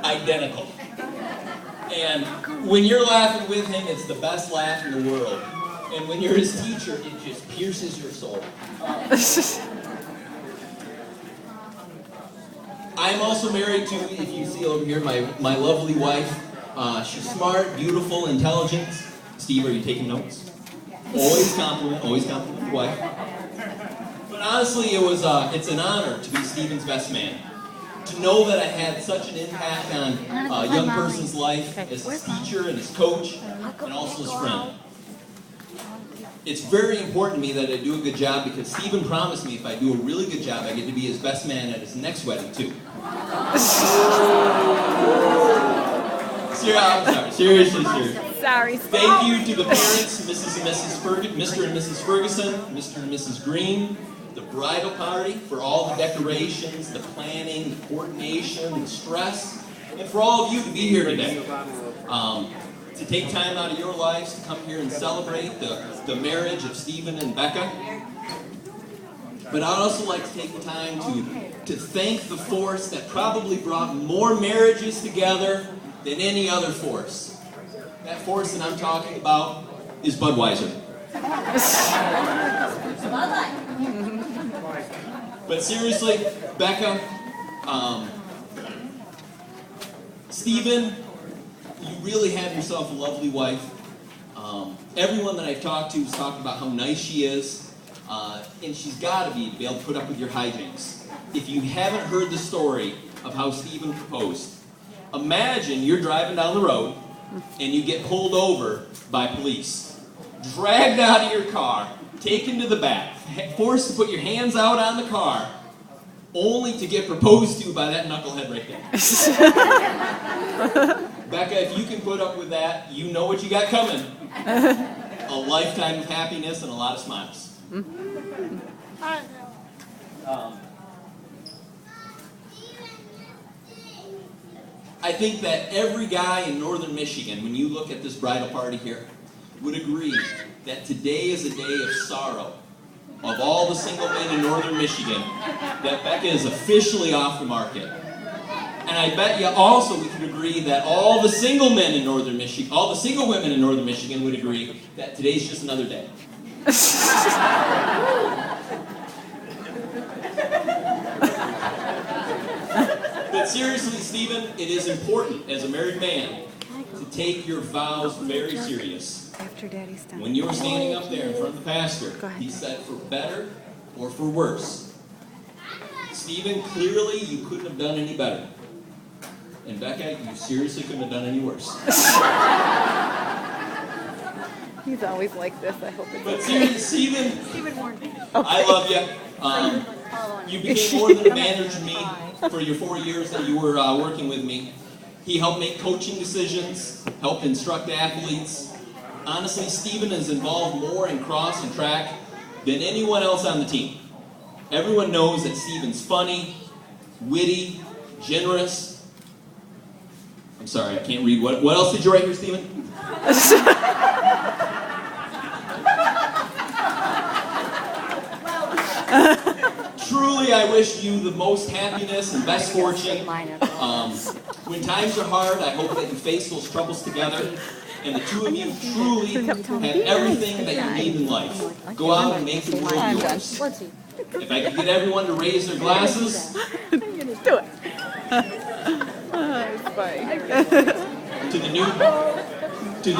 identical. And when you're laughing with him, it's the best laugh in the world. And when you're his teacher, it just pierces your soul. I'm also married to, if you see over here, my lovely wife. She's smart, beautiful, intelligent. Steve, are you taking notes? Always compliment your wife. But honestly, it's an honor to be Stephen's best man. To know that I had such an impact on a young person's life as his teacher and his coach, and also his friend. It's very important to me that I do a good job because Stephen promised me if I do a really good job, I get to be his best man at his next wedding, too. Seriously. Sorry. Thank you to the parents, Mr. and Mrs. Ferguson, Mr. and Mrs. Green, the bridal party, for all the decorations, the planning, the coordination, the stress, and for all of you to be here today. To take time out of your lives to come here and celebrate the marriage of Stephen and Becca. But I'd also like to take the time to thank the force that probably brought more marriages together than any other force. That force that I'm talking about is Budweiser. But seriously, Becca, Stephen, you really have yourself a lovely wife. Everyone that I've talked to has talked about how nice she is, and she's got to be able to put up with your hijinks. If you haven't heard the story of how Stephen proposed, imagine you're driving down the road and you get pulled over by police, dragged out of your car, taken to the back, forced to put your hands out on the car, only to get proposed to by that knucklehead right there. Becca, if you can put up with that, you know what you got coming. A lifetime of happiness and a lot of smiles. I think that every guy in northern Michigan, when you look at this bridal party here, would agree that today is a day of sorrow. Of all the single men in northern Michigan, that Becca is officially off the market. And I bet you also we could agree that all the single men in northern Michigan, all the single women in northern Michigan would agree that today's just another day. But seriously, Stephen, it is important as a married man to take your vows very serious. After Daddy's done. When you were standing up there in front of the pastor, he said, for better or for worse. Stephen, clearly you couldn't have done any better. And Becca, you seriously couldn't have done any worse. He's always like this. I hope it's But okay. Stephen, warned me. I love you. You became more than a manager to me for your 4 years that you were working with me. He helped make coaching decisions, helped instruct athletes. Honestly, Stephen is involved more in cross and track than anyone else on the team. Everyone knows that Stephen's funny, witty, generous. I'm sorry, I can't read. What else did you write here, Stephen? Truly, I wish you the most happiness and best fortune. When times are hard, I hope that you face those troubles together. And the two of you truly have everything that you need in life. Go out and make the world yours. If I could get everyone to raise their glasses. Do it. It's funny. To the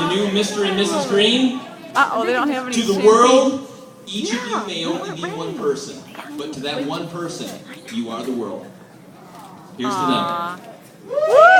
new Mr. and Mrs. Green. Uh-oh, they don't have any. To the world, each of you may only be one person. But to that one person, you are the world. Here's to them. Woo!